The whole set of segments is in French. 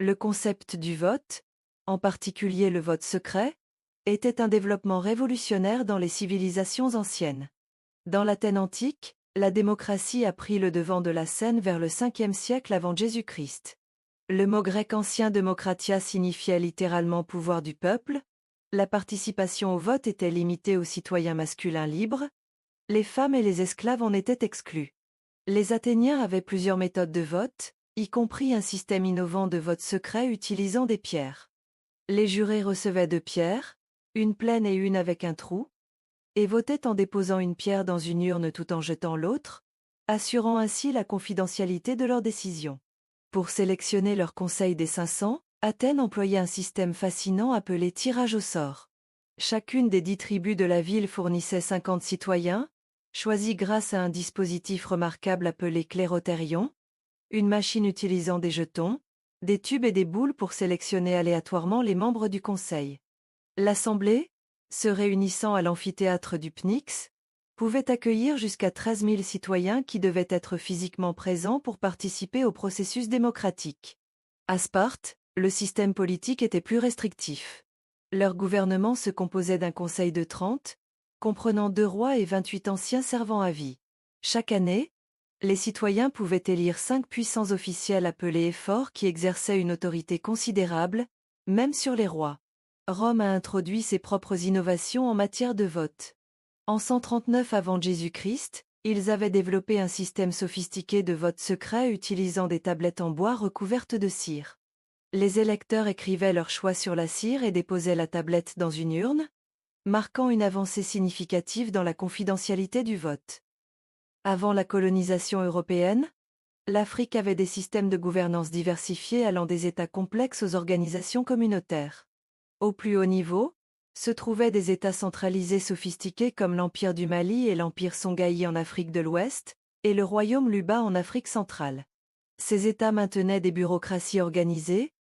Le concept du vote, en particulier le vote secret, était un développement révolutionnaire dans les civilisations anciennes. Dans l'Athènes antique, la démocratie a pris le devant de la scène vers le 5e siècle avant Jésus-Christ. Le mot grec ancien demokratia signifiait littéralement pouvoir du peuple, la participation au vote était limitée aux citoyens masculins libres, les femmes et les esclaves en étaient exclus. Les Athéniens avaient plusieurs méthodes de vote, y compris un système innovant de vote secret utilisant des pierres. Les jurés recevaient 2 pierres, une pleine et une avec un trou, et votaient en déposant une pierre dans une urne tout en jetant l'autre, assurant ainsi la confidentialité de leurs décisions. Pour sélectionner leur conseil des 500, Athènes employait un système fascinant appelé tirage au sort. Chacune des 10 tribus de la ville fournissait 50 citoyens, choisis grâce à un dispositif remarquable appelé clérotérion, une machine utilisant des jetons, des tubes et des boules pour sélectionner aléatoirement les membres du conseil. L'assemblée, se réunissant à l'amphithéâtre du Pnyx, pouvait accueillir jusqu'à 13 000 citoyens qui devaient être physiquement présents pour participer au processus démocratique. À Sparte, le système politique était plus restrictif. Leur gouvernement se composait d'un conseil de 30, comprenant 2 rois et 28 anciens servants à vie. Chaque année, les citoyens pouvaient élire 5 puissants officiels appelés éphores qui exerçaient une autorité considérable, même sur les rois. Rome a introduit ses propres innovations en matière de vote. En 139 avant Jésus-Christ, ils avaient développé un système sophistiqué de vote secret utilisant des tablettes en bois recouvertes de cire. Les électeurs écrivaient leur choix sur la cire et déposaient la tablette dans une urne, marquant une avancée significative dans la confidentialité du vote. Avant la colonisation européenne, l'Afrique avait des systèmes de gouvernance diversifiés allant des États complexes aux organisations communautaires. Au plus haut niveau, se trouvaient des États centralisés sophistiqués comme l'Empire du Mali et l'Empire Songhai en Afrique de l'Ouest, et le Royaume Luba en Afrique centrale. Ces États maintenaient des bureaucraties organisées,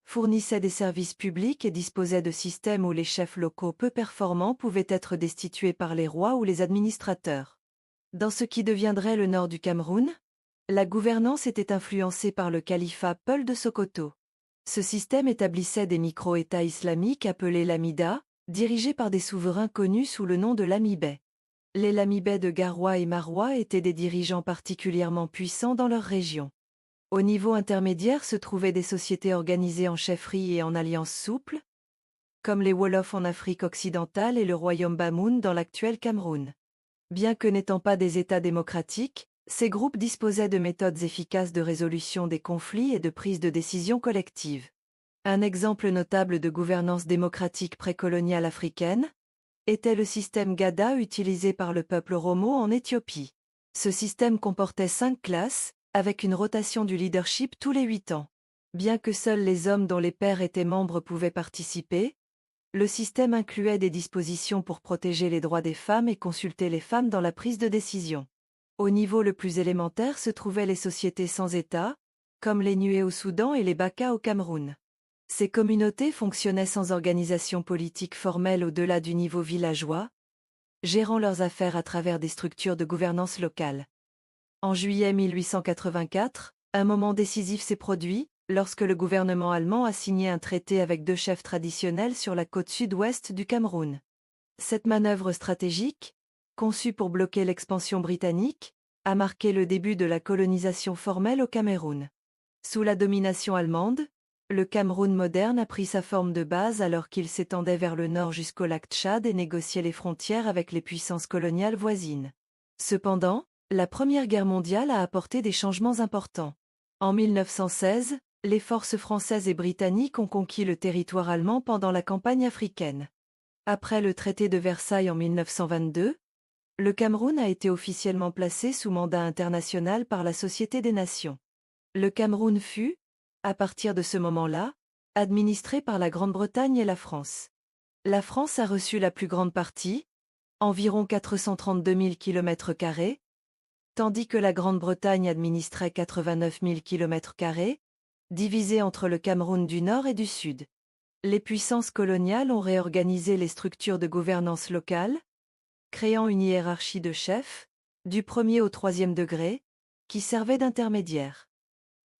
fournissaient des services publics et disposaient de systèmes où les chefs locaux peu performants pouvaient être destitués par les rois ou les administrateurs. Dans ce qui deviendrait le nord du Cameroun, la gouvernance était influencée par le califat Peul de Sokoto. Ce système établissait des micro-États islamiques appelés lamidas, dirigés par des souverains connus sous le nom de lamibais. Les lamibais de Garoua et Maroua étaient des dirigeants particulièrement puissants dans leur région. Au niveau intermédiaire se trouvaient des sociétés organisées en chefferies et en alliances souples, comme les Wolofs en Afrique occidentale et le royaume Bamoun dans l'actuel Cameroun. Bien que n'étant pas des États démocratiques, ces groupes disposaient de méthodes efficaces de résolution des conflits et de prise de décisions collectives. Un exemple notable de gouvernance démocratique précoloniale africaine était le système Gada utilisé par le peuple Oromo en Éthiopie. Ce système comportait 5 classes, avec une rotation du leadership tous les 8 ans. Bien que seuls les hommes dont les pères étaient membres pouvaient participer, le système incluait des dispositions pour protéger les droits des femmes et consulter les femmes dans la prise de décision. Au niveau le plus élémentaire se trouvaient les sociétés sans État, comme les Nuer au Soudan et les Baka au Cameroun. Ces communautés fonctionnaient sans organisation politique formelle au-delà du niveau villageois, gérant leurs affaires à travers des structures de gouvernance locale. En juillet 1884, un moment décisif s'est produit, lorsque le gouvernement allemand a signé un traité avec 2 chefs traditionnels sur la côte sud-ouest du Cameroun. Cette manœuvre stratégique, conçue pour bloquer l'expansion britannique, a marqué le début de la colonisation formelle au Cameroun. Sous la domination allemande, le Cameroun moderne a pris sa forme de base alors qu'il s'étendait vers le nord jusqu'au lac Tchad et négociait les frontières avec les puissances coloniales voisines. Cependant, la Première Guerre mondiale a apporté des changements importants. En 1916, les forces françaises et britanniques ont conquis le territoire allemand pendant la campagne africaine. Après le traité de Versailles en 1922, le Cameroun a été officiellement placé sous mandat international par la Société des Nations. Le Cameroun fut, à partir de ce moment-là, administré par la Grande-Bretagne et la France. La France a reçu la plus grande partie, environ 432 000 km², tandis que la Grande-Bretagne administrait 89 000 km², divisés entre le Cameroun du Nord et du Sud. Les puissances coloniales ont réorganisé les structures de gouvernance locale, créant une hiérarchie de chefs, du premier au 3e degré, qui servait d'intermédiaire.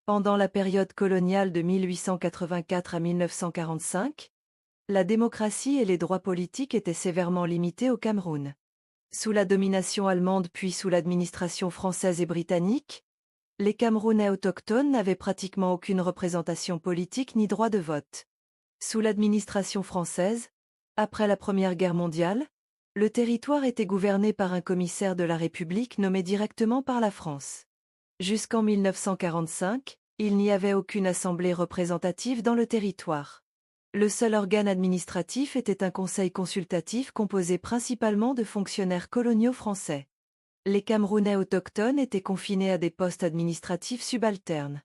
Pendant la période coloniale de 1884 à 1945, la démocratie et les droits politiques étaient sévèrement limités au Cameroun. Sous la domination allemande puis sous l'administration française et britannique, les Camerounais autochtones n'avaient pratiquement aucune représentation politique ni droit de vote. Sous l'administration française, après la Première Guerre mondiale, le territoire était gouverné par un commissaire de la République nommé directement par la France. Jusqu'en 1945, il n'y avait aucune assemblée représentative dans le territoire. Le seul organe administratif était un conseil consultatif composé principalement de fonctionnaires coloniaux français. Les Camerounais autochtones étaient confinés à des postes administratifs subalternes.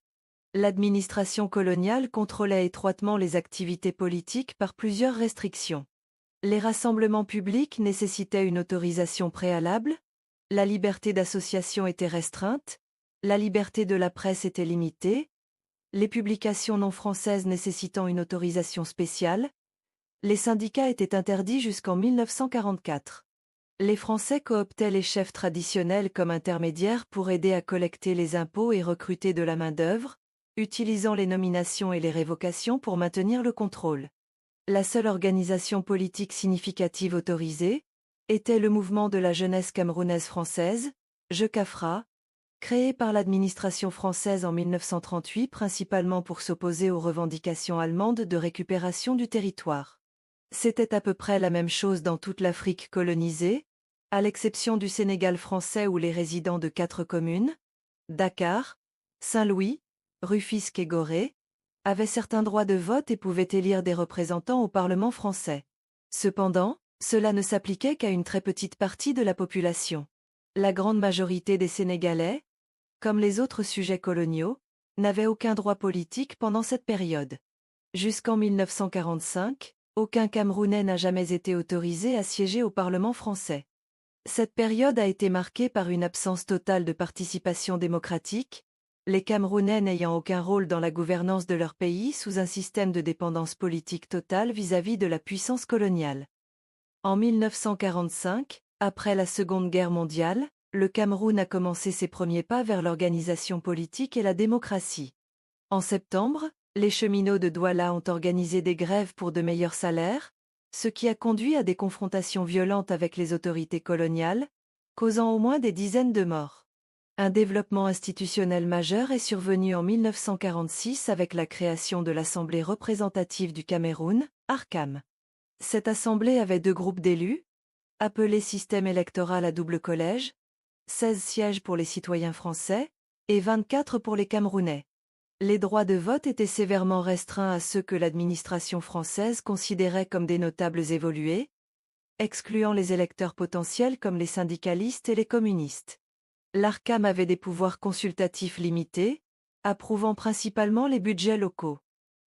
L'administration coloniale contrôlait étroitement les activités politiques par plusieurs restrictions. Les rassemblements publics nécessitaient une autorisation préalable, la liberté d'association était restreinte, la liberté de la presse était limitée, les publications non françaises nécessitant une autorisation spéciale, les syndicats étaient interdits jusqu'en 1944. Les Français cooptaient les chefs traditionnels comme intermédiaires pour aider à collecter les impôts et recruter de la main-d'œuvre, utilisant les nominations et les révocations pour maintenir le contrôle. La seule organisation politique significative autorisée était le mouvement de la jeunesse camerounaise française, JECAFRA, créé par l'administration française en 1938 principalement pour s'opposer aux revendications allemandes de récupération du territoire. C'était à peu près la même chose dans toute l'Afrique colonisée, à l'exception du Sénégal français où les résidents de 4 communes, Dakar, Saint-Louis, Rufisque et Gorée, avaient certains droits de vote et pouvaient élire des représentants au Parlement français. Cependant, cela ne s'appliquait qu'à une très petite partie de la population. La grande majorité des Sénégalais, comme les autres sujets coloniaux, n'avaient aucun droit politique pendant cette période. Jusqu'en 1945, aucun Camerounais n'a jamais été autorisé à siéger au Parlement français. Cette période a été marquée par une absence totale de participation démocratique, les Camerounais n'ayant aucun rôle dans la gouvernance de leur pays sous un système de dépendance politique totale vis-à-vis de la puissance coloniale. En 1945, après la Seconde Guerre mondiale, le Cameroun a commencé ses premiers pas vers l'organisation politique et la démocratie. En septembre, les cheminots de Douala ont organisé des grèves pour de meilleurs salaires, ce qui a conduit à des confrontations violentes avec les autorités coloniales, causant au moins des dizaines de morts. Un développement institutionnel majeur est survenu en 1946 avec la création de l'Assemblée représentative du Cameroun, ARCAM. Cette assemblée avait 2 groupes d'élus, appelés système électoral à double collège, 16 sièges pour les citoyens français et 24 pour les Camerounais. Les droits de vote étaient sévèrement restreints à ceux que l'administration française considérait comme des notables évolués, excluant les électeurs potentiels comme les syndicalistes et les communistes. L'ARCAM avait des pouvoirs consultatifs limités, approuvant principalement les budgets locaux.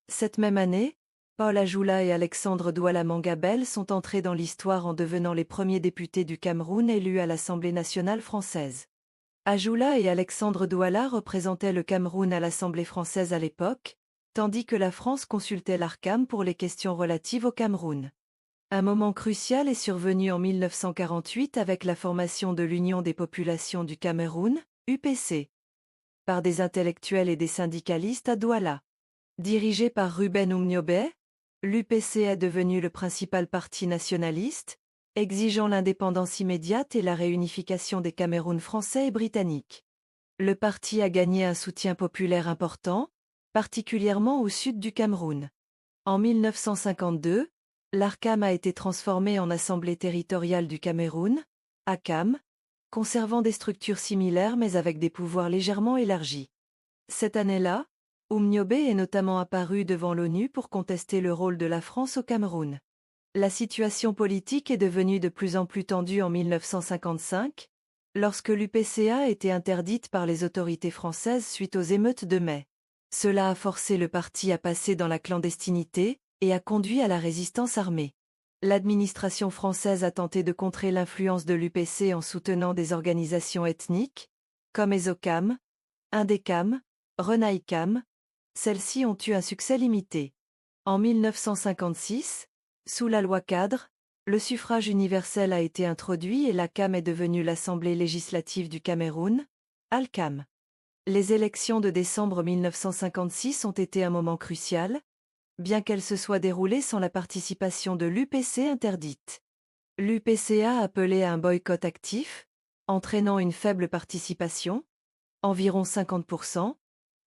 Cette même année, Paul Ajoula et Alexandre Douala Mangabel sont entrés dans l'histoire en devenant les premiers députés du Cameroun élus à l'Assemblée nationale française. Ajoula et Alexandre Douala représentaient le Cameroun à l'Assemblée française à l'époque, tandis que la France consultait l'ARCAM pour les questions relatives au Cameroun. Un moment crucial est survenu en 1948 avec la formation de l'Union des populations du Cameroun, UPC, par des intellectuels et des syndicalistes à Douala. Dirigé par Ruben Umniobé, l'UPC est devenu le principal parti nationaliste, exigeant l'indépendance immédiate et la réunification des Camerouns français et britanniques. Le parti a gagné un soutien populaire important, particulièrement au sud du Cameroun. En 1952, l'ARCAM a été transformé en Assemblée territoriale du Cameroun, ACAM, conservant des structures similaires mais avec des pouvoirs légèrement élargis. Cette année-là, Umniobé est notamment apparu devant l'ONU pour contester le rôle de la France au Cameroun. La situation politique est devenue de plus en plus tendue en 1955, lorsque l'UPCA a été interdite par les autorités françaises suite aux émeutes de mai. Cela a forcé le parti à passer dans la clandestinité et a conduit à la résistance armée. L'administration française a tenté de contrer l'influence de l'UPC en soutenant des organisations ethniques, comme Ezocam, Indécam, Renaïcam. Celles-ci ont eu un succès limité. En 1956, sous la loi cadre, le suffrage universel a été introduit et l'ACAM est devenue l'Assemblée législative du Cameroun, ALCAM. Les élections de décembre 1956 ont été un moment crucial, bien qu'elles se soient déroulées sans la participation de l'UPC interdite. L'UPC a appelé à un boycott actif, entraînant une faible participation, environ 50%.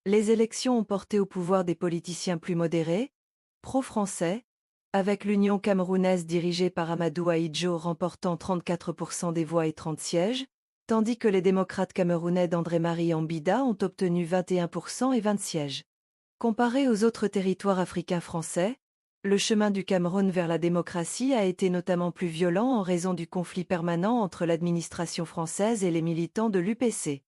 Les élections ont porté au pouvoir des politiciens plus modérés, pro-français, avec l'Union camerounaise dirigée par Amadou Ahidjo remportant 34% des voix et 30 sièges, tandis que les démocrates camerounais d'André-Marie Ambida ont obtenu 21% et 20 sièges. Comparé aux autres territoires africains français, le chemin du Cameroun vers la démocratie a été notamment plus violent en raison du conflit permanent entre l'administration française et les militants de l'UPC.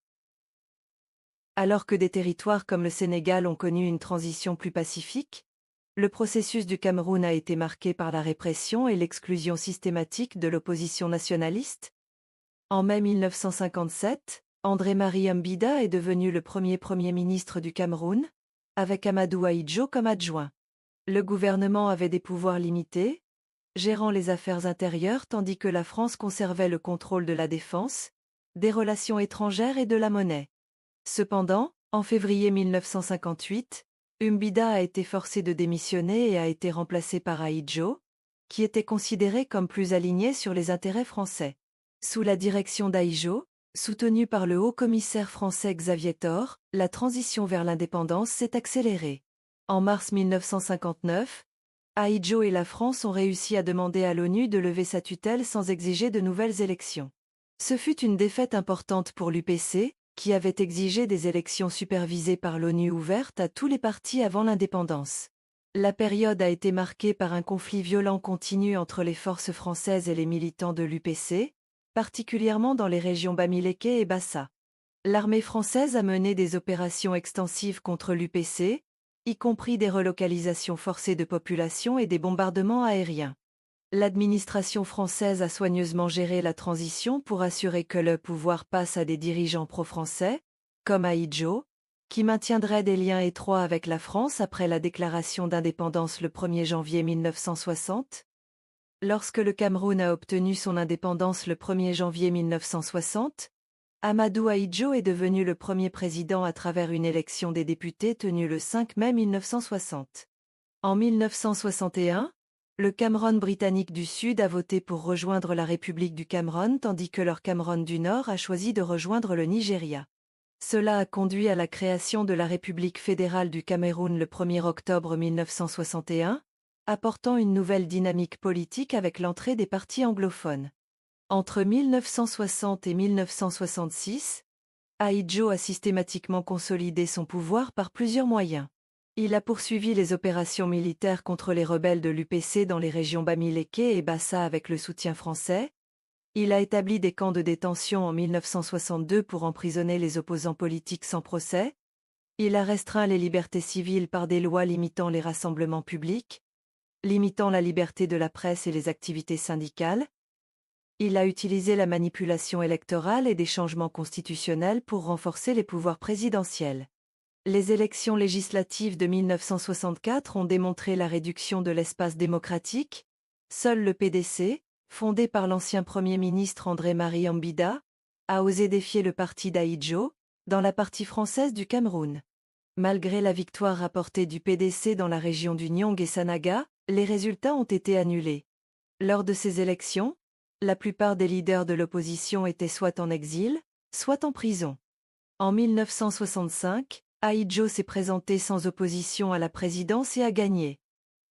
Alors que des territoires comme le Sénégal ont connu une transition plus pacifique, le processus du Cameroun a été marqué par la répression et l'exclusion systématique de l'opposition nationaliste. En mai 1957, André-Marie Mbida est devenu le premier ministre du Cameroun, avec Amadou Ahidjo comme adjoint. Le gouvernement avait des pouvoirs limités, gérant les affaires intérieures tandis que la France conservait le contrôle de la défense, des relations étrangères et de la monnaie. Cependant, en février 1958, Mbida a été forcé de démissionner et a été remplacé par Ahidjo, qui était considéré comme plus aligné sur les intérêts français. Sous la direction d'Ahidjo, soutenu par le haut-commissaire français Xavier Thor, la transition vers l'indépendance s'est accélérée. En mars 1959, Ahidjo et la France ont réussi à demander à l'ONU de lever sa tutelle sans exiger de nouvelles élections. Ce fut une défaite importante pour l'UPC, qui avait exigé des élections supervisées par l'ONU ouvertes à tous les partis avant l'indépendance. La période a été marquée par un conflit violent continu entre les forces françaises et les militants de l'UPC, particulièrement dans les régions Bamileke et Bassa. L'armée française a mené des opérations extensives contre l'UPC, y compris des relocalisations forcées de population et des bombardements aériens. L'administration française a soigneusement géré la transition pour assurer que le pouvoir passe à des dirigeants pro-français, comme Ahidjo, qui maintiendrait des liens étroits avec la France après la déclaration d'indépendance le 1er janvier 1960. Lorsque le Cameroun a obtenu son indépendance le 1er janvier 1960, Amadou Ahidjo est devenu le premier président à travers une élection des députés tenue le 5 mai 1960. En 1961, le Cameroun britannique du Sud a voté pour rejoindre la République du Cameroun tandis que leur Cameroun du Nord a choisi de rejoindre le Nigeria. Cela a conduit à la création de la République fédérale du Cameroun le 1er octobre 1961, apportant une nouvelle dynamique politique avec l'entrée des partis anglophones. Entre 1960 et 1966, Ahidjo a systématiquement consolidé son pouvoir par plusieurs moyens. Il a poursuivi les opérations militaires contre les rebelles de l'UPC dans les régions Bamileke et Bassa avec le soutien français. Il a établi des camps de détention en 1962 pour emprisonner les opposants politiques sans procès. Il a restreint les libertés civiles par des lois limitant les rassemblements publics, limitant la liberté de la presse et les activités syndicales. Il a utilisé la manipulation électorale et des changements constitutionnels pour renforcer les pouvoirs présidentiels. Les élections législatives de 1964 ont démontré la réduction de l'espace démocratique. Seul le PDC, fondé par l'ancien Premier ministre André-Marie Mbida, a osé défier le parti d'Ahidjo, dans la partie française du Cameroun. Malgré la victoire rapportée du PDC dans la région du Nyong et Sanaga, les résultats ont été annulés. Lors de ces élections, la plupart des leaders de l'opposition étaient soit en exil, soit en prison. En 1965, Ahidjo s'est présenté sans opposition à la présidence et a gagné.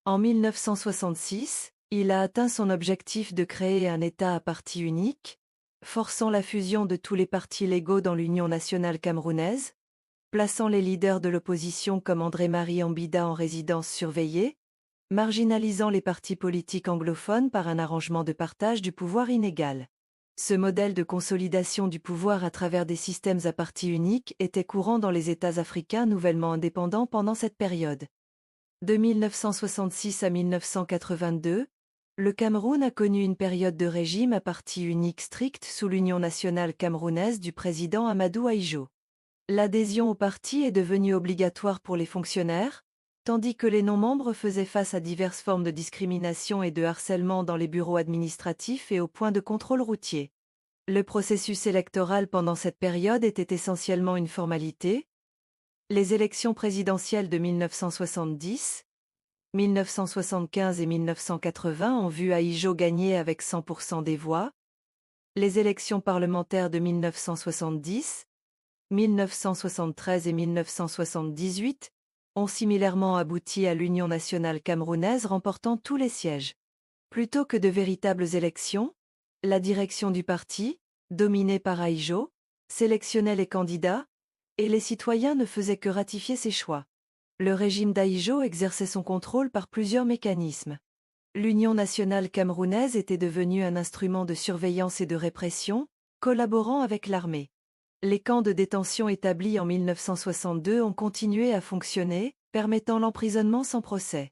En 1966, il a atteint son objectif de créer un État à parti unique, forçant la fusion de tous les partis légaux dans l'Union nationale camerounaise, plaçant les leaders de l'opposition comme André-Marie Mbida en résidence surveillée, marginalisant les partis politiques anglophones par un arrangement de partage du pouvoir inégal. Ce modèle de consolidation du pouvoir à travers des systèmes à parti unique était courant dans les États africains nouvellement indépendants pendant cette période. De 1966 à 1982, le Cameroun a connu une période de régime à parti unique strict sous l'Union nationale camerounaise du président Amadou Ahidjo. L'adhésion au parti est devenue obligatoire pour les fonctionnaires, tandis que les non-membres faisaient face à diverses formes de discrimination et de harcèlement dans les bureaux administratifs et aux points de contrôle routier. Le processus électoral pendant cette période était essentiellement une formalité, Les élections présidentielles de 1970, 1975 et 1980 ont vu Ahidjo gagner avec 100% des voix. Les élections parlementaires de 1970, 1973 et 1978 ont similairement abouti à l'Union nationale camerounaise remportant tous les sièges. Plutôt que de véritables élections, la direction du parti, dominée par Ahidjo, sélectionnait les candidats, et les citoyens ne faisaient que ratifier ses choix. Le régime d'Ahidjo exerçait son contrôle par plusieurs mécanismes. L'Union nationale camerounaise était devenue un instrument de surveillance et de répression, collaborant avec l'armée. Les camps de détention établis en 1962 ont continué à fonctionner, permettant l'emprisonnement sans procès.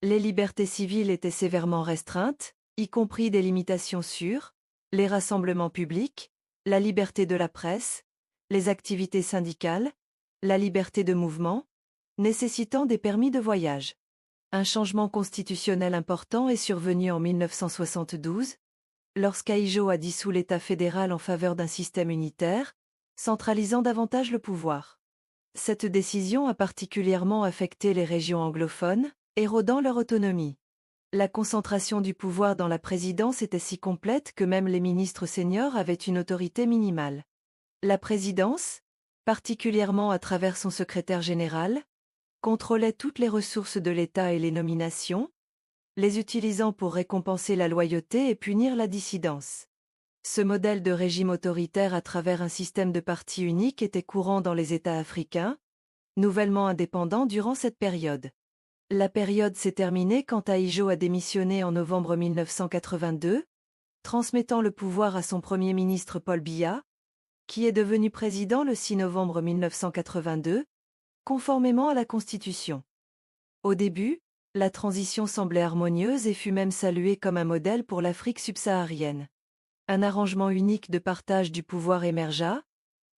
Les libertés civiles étaient sévèrement restreintes, y compris des limitations sur les rassemblements publics, la liberté de la presse, les activités syndicales, la liberté de mouvement, nécessitant des permis de voyage. Un changement constitutionnel important est survenu en 1972, lorsqu'Ahidjo a dissous l'État fédéral en faveur d'un système unitaire, centralisant davantage le pouvoir. Cette décision a particulièrement affecté les régions anglophones, érodant leur autonomie. La concentration du pouvoir dans la présidence était si complète que même les ministres seniors avaient une autorité minimale. La présidence, particulièrement à travers son secrétaire général, contrôlait toutes les ressources de l'État et les nominations, les utilisant pour récompenser la loyauté et punir la dissidence. Ce modèle de régime autoritaire à travers un système de parti unique était courant dans les États africains, nouvellement indépendants durant cette période. La période s'est terminée quand Ahidjo a démissionné en novembre 1982, transmettant le pouvoir à son premier ministre Paul Biya, qui est devenu président le 6 novembre 1982, conformément à la Constitution. Au début, la transition semblait harmonieuse et fut même saluée comme un modèle pour l'Afrique subsaharienne. Un arrangement unique de partage du pouvoir émergea,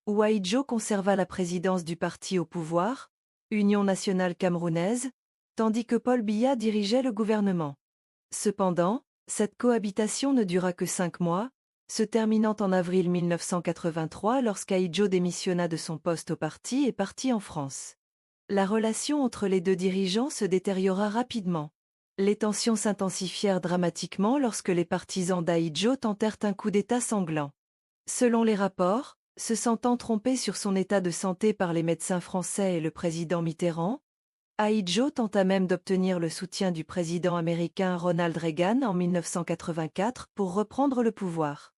où Ahidjo conserva la présidence du parti au pouvoir, Union nationale camerounaise, tandis que Paul Biya dirigeait le gouvernement. Cependant, cette cohabitation ne dura que 5 mois, se terminant en avril 1983 lorsqu'Ahidjo démissionna de son poste au parti et partit en France. La relation entre les deux dirigeants se détériora rapidement. Les tensions s'intensifièrent dramatiquement lorsque les partisans d'Ahidjo tentèrent un coup d'État sanglant. Selon les rapports, se sentant trompé sur son état de santé par les médecins français et le président Mitterrand, Ahidjo tenta même d'obtenir le soutien du président américain Ronald Reagan en 1984 pour reprendre le pouvoir.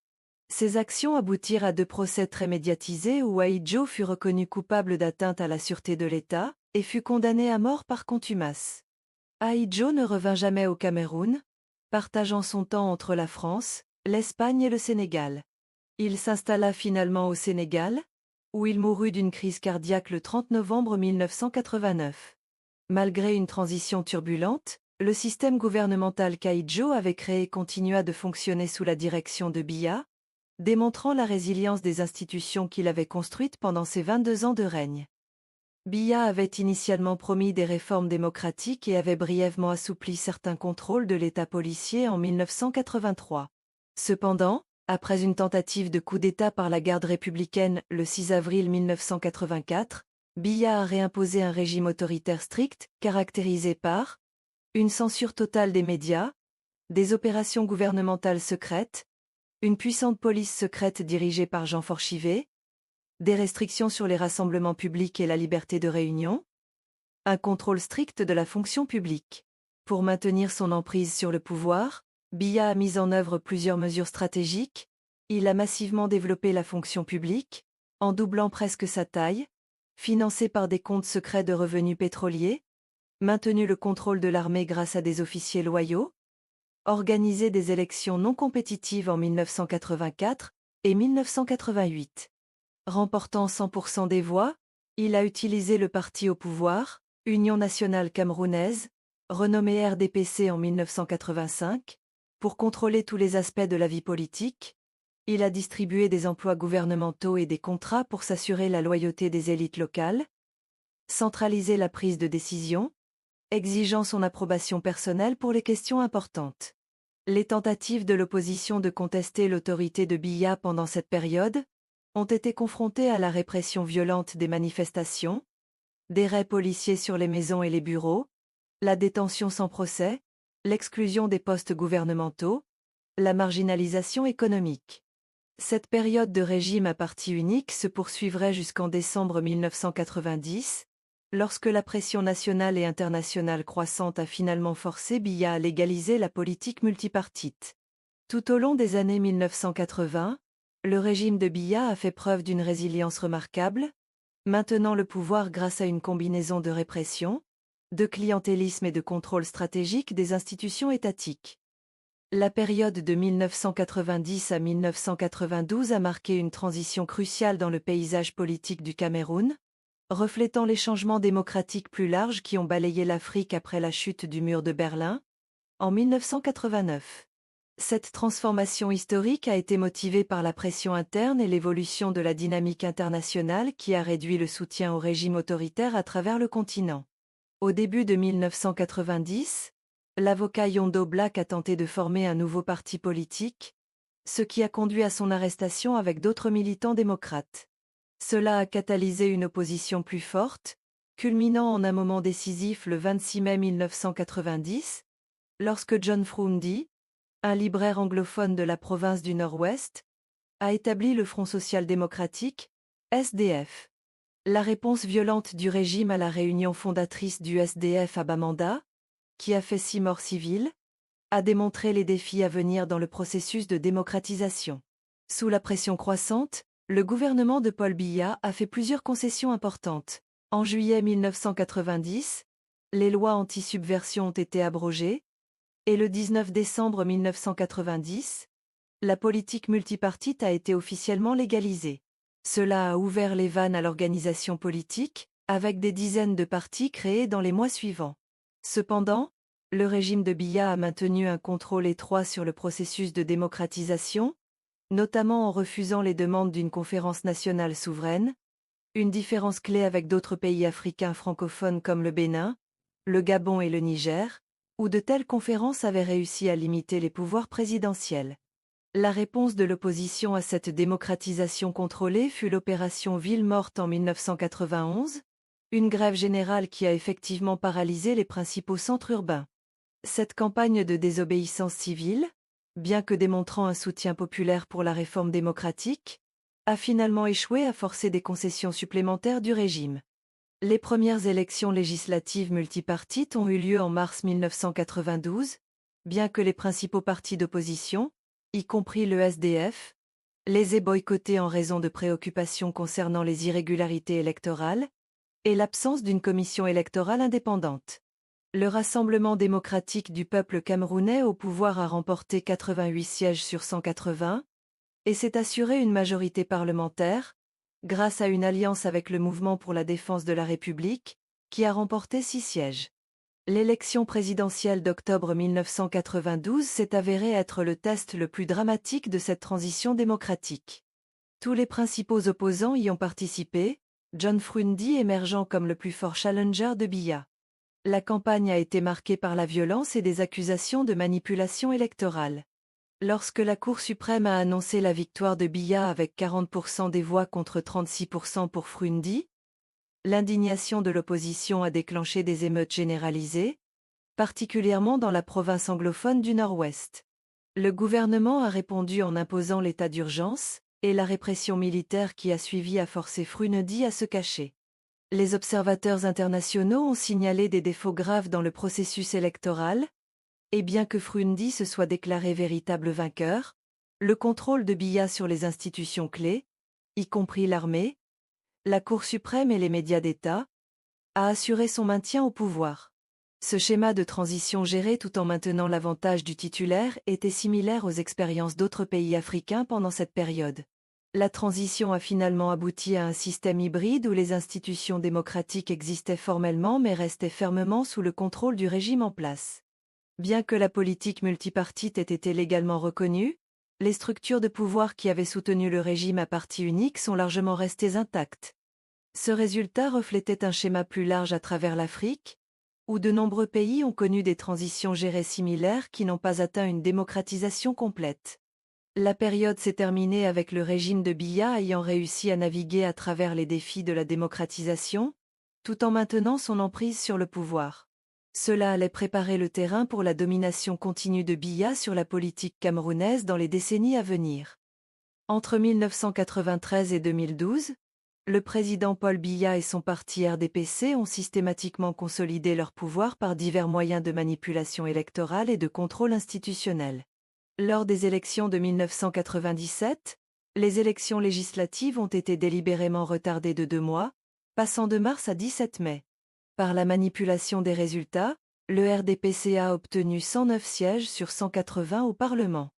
Ces actions aboutirent à 2 procès très médiatisés où Ahidjo fut reconnu coupable d'atteinte à la sûreté de l'État et fut condamné à mort par contumace. Ahidjo ne revint jamais au Cameroun, partageant son temps entre la France, l'Espagne et le Sénégal. Il s'installa finalement au Sénégal, où il mourut d'une crise cardiaque le 30 novembre 1989. Malgré une transition turbulente, le système gouvernemental qu'Ahidjo avait créé continua de fonctionner sous la direction de Biya, démontrant la résilience des institutions qu'il avait construites pendant ses 22 ans de règne. Biya avait initialement promis des réformes démocratiques et avait brièvement assoupli certains contrôles de l'État policier en 1983. Cependant, après une tentative de coup d'État par la garde républicaine le 6 avril 1984, Biya a réimposé un régime autoritaire strict, caractérisé par une censure totale des médias, des opérations gouvernementales secrètes, une puissante police secrète dirigée par Jean Forchivé, des restrictions sur les rassemblements publics et la liberté de réunion, un contrôle strict de la fonction publique. Pour maintenir son emprise sur le pouvoir, Biya a mis en œuvre plusieurs mesures stratégiques. Il a massivement développé la fonction publique, en doublant presque sa taille, financé par des comptes secrets de revenus pétroliers, maintenu le contrôle de l'armée grâce à des officiers loyaux, organisé des élections non compétitives en 1984 et 1988. Remportant 100% des voix, il a utilisé le parti au pouvoir, Union nationale camerounaise, renommée RDPC en 1985, pour contrôler tous les aspects de la vie politique. Il a distribué des emplois gouvernementaux et des contrats pour s'assurer la loyauté des élites locales, centraliser la prise de décision, exigeant son approbation personnelle pour les questions importantes. Les tentatives de l'opposition de contester l'autorité de Biya pendant cette période ont été confrontées à la répression violente des manifestations, des raids policiers sur les maisons et les bureaux, la détention sans procès, l'exclusion des postes gouvernementaux, la marginalisation économique. Cette période de régime à parti unique se poursuivrait jusqu'en décembre 1990, lorsque la pression nationale et internationale croissante a finalement forcé Biya à légaliser la politique multipartite. Tout au long des années 1980, le régime de Biya a fait preuve d'une résilience remarquable, maintenant le pouvoir grâce à une combinaison de répression, de clientélisme et de contrôle stratégique des institutions étatiques. La période de 1990 à 1992 a marqué une transition cruciale dans le paysage politique du Cameroun, reflétant les changements démocratiques plus larges qui ont balayé l'Afrique après la chute du mur de Berlin, en 1989. Cette transformation historique a été motivée par la pression interne et l'évolution de la dynamique internationale qui a réduit le soutien au régime autoritaire à travers le continent. Au début de 1990, l'avocat Yondo Black a tenté de former un nouveau parti politique, ce qui a conduit à son arrestation avec d'autres militants démocrates. Cela a catalysé une opposition plus forte, culminant en un moment décisif le 26 mai 1990, lorsque John Frundi, un libraire anglophone de la province du Nord-Ouest, a établi le Front social-démocratique, SDF. La réponse violente du régime à la réunion fondatrice du SDF à Bamenda, qui a fait 6 morts civiles, a démontré les défis à venir dans le processus de démocratisation. Sous la pression croissante, le gouvernement de Paul Biya a fait plusieurs concessions importantes. En juillet 1990, les lois anti-subversion ont été abrogées, et le 19 décembre 1990, la politique multipartite a été officiellement légalisée. Cela a ouvert les vannes à l'organisation politique, avec des dizaines de partis créés dans les mois suivants. Cependant, le régime de Biya a maintenu un contrôle étroit sur le processus de démocratisation, notamment en refusant les demandes d'une conférence nationale souveraine, une différence clé avec d'autres pays africains francophones comme le Bénin, le Gabon et le Niger, où de telles conférences avaient réussi à limiter les pouvoirs présidentiels. La réponse de l'opposition à cette démocratisation contrôlée fut l'opération Ville morte en 1991, une grève générale qui a effectivement paralysé les principaux centres urbains. Cette campagne de désobéissance civile, bien que démontrant un soutien populaire pour la réforme démocratique, a finalement échoué à forcer des concessions supplémentaires du régime. Les premières élections législatives multipartites ont eu lieu en mars 1992, bien que les principaux partis d'opposition, y compris le SDF, les aient boycottés en raison de préoccupations concernant les irrégularités électorales et l'absence d'une commission électorale indépendante. Le Rassemblement démocratique du peuple camerounais au pouvoir a remporté 88 sièges sur 180 et s'est assuré une majorité parlementaire, grâce à une alliance avec le Mouvement pour la défense de la République, qui a remporté 6 sièges. L'élection présidentielle d'octobre 1992 s'est avérée être le test le plus dramatique de cette transition démocratique. Tous les principaux opposants y ont participé, John Frundi émergeant comme le plus fort challenger de Biya. La campagne a été marquée par la violence et des accusations de manipulation électorale. Lorsque la Cour suprême a annoncé la victoire de Biya avec 40% des voix contre 36% pour Frundi, l'indignation de l'opposition a déclenché des émeutes généralisées, particulièrement dans la province anglophone du Nord-Ouest. Le gouvernement a répondu en imposant l'état d'urgence, et la répression militaire qui a suivi a forcé Frundi à se cacher. Les observateurs internationaux ont signalé des défauts graves dans le processus électoral, et bien que Frundi se soit déclaré véritable vainqueur, le contrôle de Biya sur les institutions clés, y compris l'armée, la Cour suprême et les médias d'État, a assuré son maintien au pouvoir. Ce schéma de transition géré tout en maintenant l'avantage du titulaire était similaire aux expériences d'autres pays africains pendant cette période. La transition a finalement abouti à un système hybride où les institutions démocratiques existaient formellement mais restaient fermement sous le contrôle du régime en place. Bien que la politique multipartite ait été légalement reconnue, les structures de pouvoir qui avaient soutenu le régime à parti unique sont largement restées intactes. Ce résultat reflétait un schéma plus large à travers l'Afrique, où de nombreux pays ont connu des transitions gérées similaires qui n'ont pas atteint une démocratisation complète. La période s'est terminée avec le régime de Biya ayant réussi à naviguer à travers les défis de la démocratisation, tout en maintenant son emprise sur le pouvoir. Cela allait préparer le terrain pour la domination continue de Biya sur la politique camerounaise dans les décennies à venir. Entre 1993 et 2012, le président Paul Biya et son parti RDPC ont systématiquement consolidé leur pouvoir par divers moyens de manipulation électorale et de contrôle institutionnel. Lors des élections de 1997, les élections législatives ont été délibérément retardées de 2 mois, passant de mars à 17 mai. Par la manipulation des résultats, le RDPC a obtenu 109 sièges sur 180 au Parlement.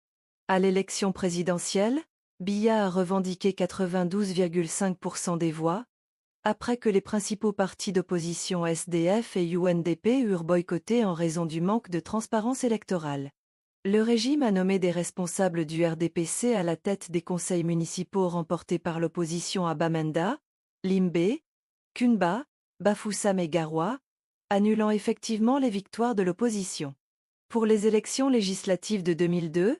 À l'élection présidentielle, Biya a revendiqué 92,5% des voix, après que les principaux partis d'opposition SDF et UNDP eurent boycotté en raison du manque de transparence électorale. Le régime a nommé des responsables du RDPC à la tête des conseils municipaux remportés par l'opposition à Bamenda, Limbe, Kunba, Bafoussam et Garoua, annulant effectivement les victoires de l'opposition. Pour les élections législatives de 2002,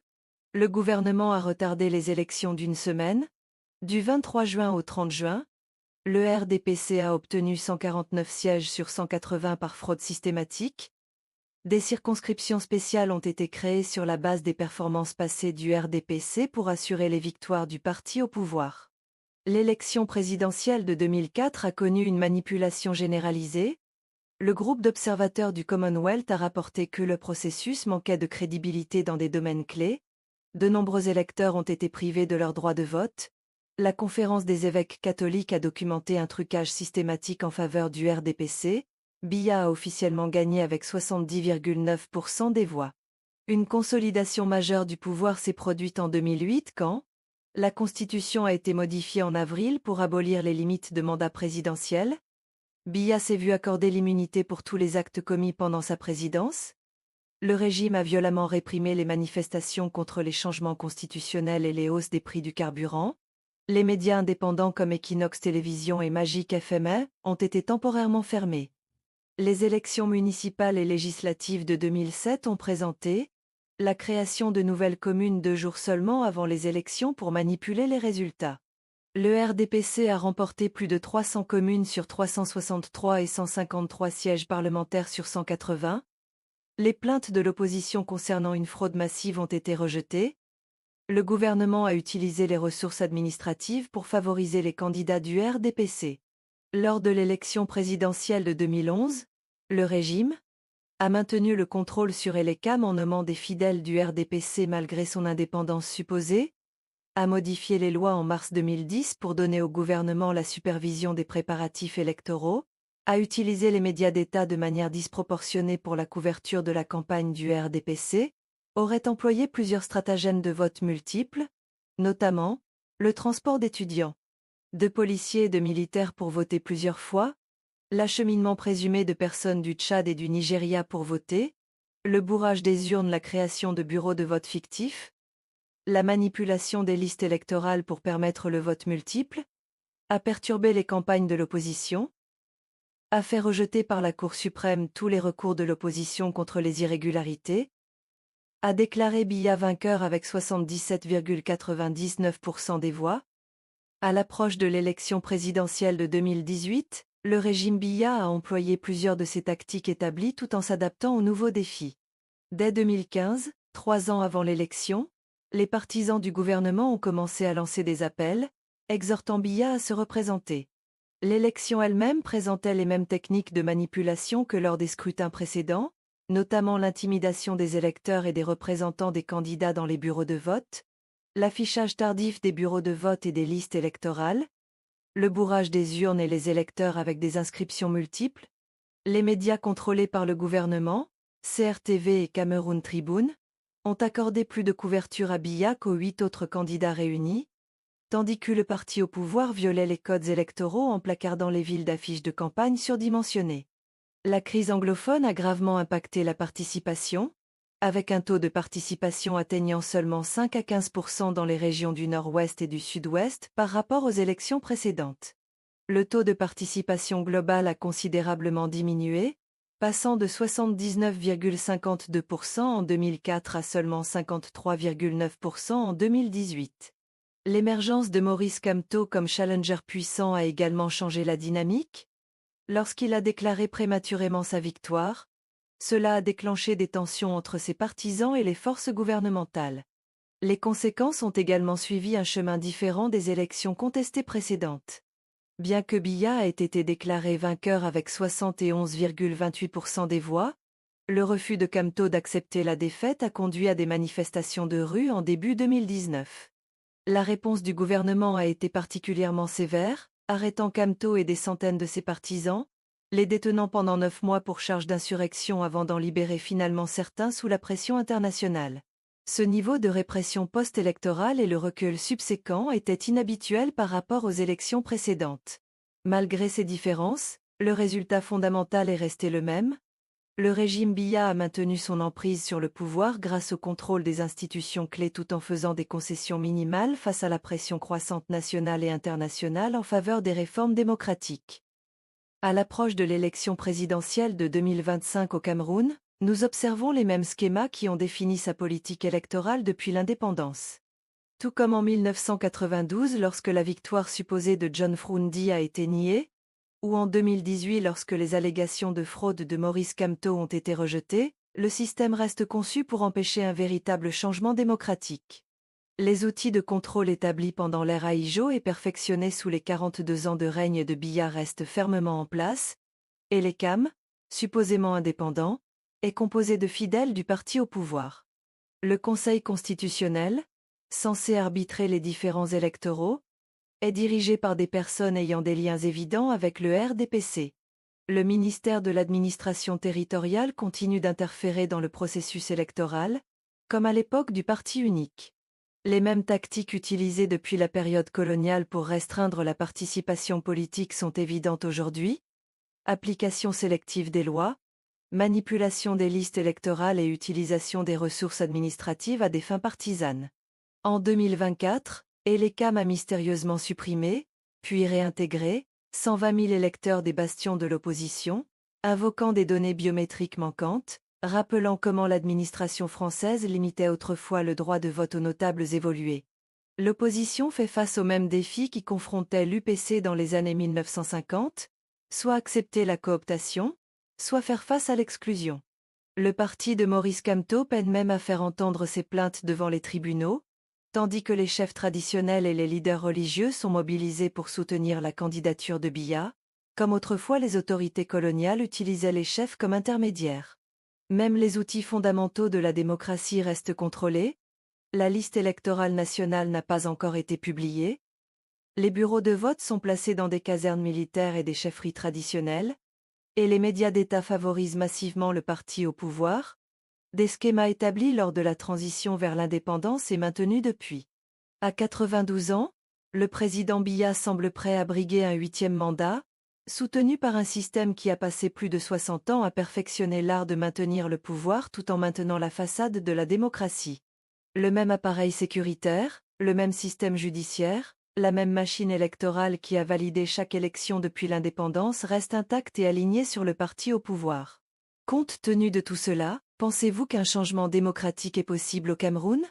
le gouvernement a retardé les élections d'une semaine. Du 23 juin au 30 juin, le RDPC a obtenu 149 sièges sur 180 par fraude systématique. Des circonscriptions spéciales ont été créées sur la base des performances passées du RDPC pour assurer les victoires du parti au pouvoir. L'élection présidentielle de 2004 a connu une manipulation généralisée. Le groupe d'observateurs du Commonwealth a rapporté que le processus manquait de crédibilité dans des domaines clés. De nombreux électeurs ont été privés de leur droit de vote. La conférence des évêques catholiques a documenté un trucage systématique en faveur du RDPC. Biya a officiellement gagné avec 70,9% des voix. Une consolidation majeure du pouvoir s'est produite en 2008 quand la Constitution a été modifiée en avril pour abolir les limites de mandat présidentiel. Biya s'est vu accorder l'immunité pour tous les actes commis pendant sa présidence. Le régime a violemment réprimé les manifestations contre les changements constitutionnels et les hausses des prix du carburant. Les médias indépendants comme Equinox Télévision et Magic FM ont été temporairement fermés. Les élections municipales et législatives de 2007 ont présenté la création de nouvelles communes 2 jours seulement avant les élections pour manipuler les résultats. Le RDPC a remporté plus de 300 communes sur 363 et 153 sièges parlementaires sur 180. Les plaintes de l'opposition concernant une fraude massive ont été rejetées. Le gouvernement a utilisé les ressources administratives pour favoriser les candidats du RDPC. Lors de l'élection présidentielle de 2011, le régime a maintenu le contrôle sur Elecam en nommant des fidèles du RDPC malgré son indépendance supposée, a modifié les lois en mars 2010 pour donner au gouvernement la supervision des préparatifs électoraux, a utilisé les médias d'État de manière disproportionnée pour la couverture de la campagne du RDPC, aurait employé plusieurs stratagèmes de vote multiples, notamment le transport d'étudiants, de policiers et de militaires pour voter plusieurs fois, l'acheminement présumé de personnes du Tchad et du Nigeria pour voter, le bourrage des urnes, la création de bureaux de vote fictifs, la manipulation des listes électorales pour permettre le vote multiple, a perturbé les campagnes de l'opposition, a fait rejeter par la Cour suprême tous les recours de l'opposition contre les irrégularités, a déclaré Biya vainqueur avec 77,99% des voix. À l'approche de l'élection présidentielle de 2018, le régime Biya a employé plusieurs de ses tactiques établies tout en s'adaptant aux nouveaux défis. Dès 2015, 3 ans avant l'élection, les partisans du gouvernement ont commencé à lancer des appels, exhortant Biya à se représenter. L'élection elle-même présentait les mêmes techniques de manipulation que lors des scrutins précédents, notamment l'intimidation des électeurs et des représentants des candidats dans les bureaux de vote, l'affichage tardif des bureaux de vote et des listes électorales, le bourrage des urnes et les électeurs avec des inscriptions multiples, les médias contrôlés par le gouvernement, CRTV et Cameroun Tribune, ont accordé plus de couverture à Biya qu'aux 8 autres candidats réunis, tandis que le parti au pouvoir violait les codes électoraux en placardant les villes d'affiches de campagne surdimensionnées. La crise anglophone a gravement impacté la participation, avec un taux de participation atteignant seulement 5 à 15% dans les régions du Nord-Ouest et du Sud-Ouest par rapport aux élections précédentes. Le taux de participation global a considérablement diminué, passant de 79,52% en 2004 à seulement 53,9% en 2018. L'émergence de Maurice Kamto comme challenger puissant a également changé la dynamique. Lorsqu'il a déclaré prématurément sa victoire, cela a déclenché des tensions entre ses partisans et les forces gouvernementales. Les conséquences ont également suivi un chemin différent des élections contestées précédentes. Bien que Biya ait été déclaré vainqueur avec 71,28% des voix, le refus de Kamto d'accepter la défaite a conduit à des manifestations de rue en début 2019. La réponse du gouvernement a été particulièrement sévère, arrêtant Kamto et des centaines de ses partisans, les détenant pendant 9 mois pour charge d'insurrection avant d'en libérer finalement certains sous la pression internationale. Ce niveau de répression post-électorale et le recul subséquent étaient inhabituels par rapport aux élections précédentes. Malgré ces différences, le résultat fondamental est resté le même. Le régime Biya a maintenu son emprise sur le pouvoir grâce au contrôle des institutions clés tout en faisant des concessions minimales face à la pression croissante nationale et internationale en faveur des réformes démocratiques. À l'approche de l'élection présidentielle de 2025 au Cameroun, nous observons les mêmes schémas qui ont défini sa politique électorale depuis l'indépendance. Tout comme en 1992 lorsque la victoire supposée de John Froundi a été niée, ou en 2018 lorsque les allégations de fraude de Maurice Kamto ont été rejetées, le système reste conçu pour empêcher un véritable changement démocratique. Les outils de contrôle établis pendant l'ère Aïjo et perfectionnés sous les 42 ans de règne de Biya restent fermement en place, et l'ECAM, supposément indépendant, est composé de fidèles du parti au pouvoir. Le Conseil constitutionnel, censé arbitrer les différends électoraux, est dirigé par des personnes ayant des liens évidents avec le RDPC. Le ministère de l'administration territoriale continue d'interférer dans le processus électoral, comme à l'époque du parti unique. Les mêmes tactiques utilisées depuis la période coloniale pour restreindre la participation politique sont évidentes aujourd'hui. Application sélective des lois, manipulation des listes électorales et utilisation des ressources administratives à des fins partisanes. En 2024, l'ECAM a mystérieusement supprimé, puis réintégré, 120 000 électeurs des bastions de l'opposition, invoquant des données biométriques manquantes, rappelant comment l'administration française limitait autrefois le droit de vote aux notables évolués. L'opposition fait face aux mêmes défis qui confrontaient l'UPC dans les années 1950, soit accepter la cooptation, soit faire face à l'exclusion. Le parti de Maurice Kamto peine même à faire entendre ses plaintes devant les tribunaux, tandis que les chefs traditionnels et les leaders religieux sont mobilisés pour soutenir la candidature de Biya, comme autrefois les autorités coloniales utilisaient les chefs comme intermédiaires. Même les outils fondamentaux de la démocratie restent contrôlés, la liste électorale nationale n'a pas encore été publiée, les bureaux de vote sont placés dans des casernes militaires et des chefferies traditionnelles, et les médias d'État favorisent massivement le parti au pouvoir. Des schémas établis lors de la transition vers l'indépendance et maintenus depuis. À 92 ans, le président Biya semble prêt à briguer un 8e mandat, soutenu par un système qui a passé plus de 60 ans à perfectionner l'art de maintenir le pouvoir tout en maintenant la façade de la démocratie. Le même appareil sécuritaire, le même système judiciaire, la même machine électorale qui a validé chaque élection depuis l'indépendance reste intacte et alignée sur le parti au pouvoir. Compte tenu de tout cela, pensez-vous qu'un changement démocratique est possible au Cameroun ?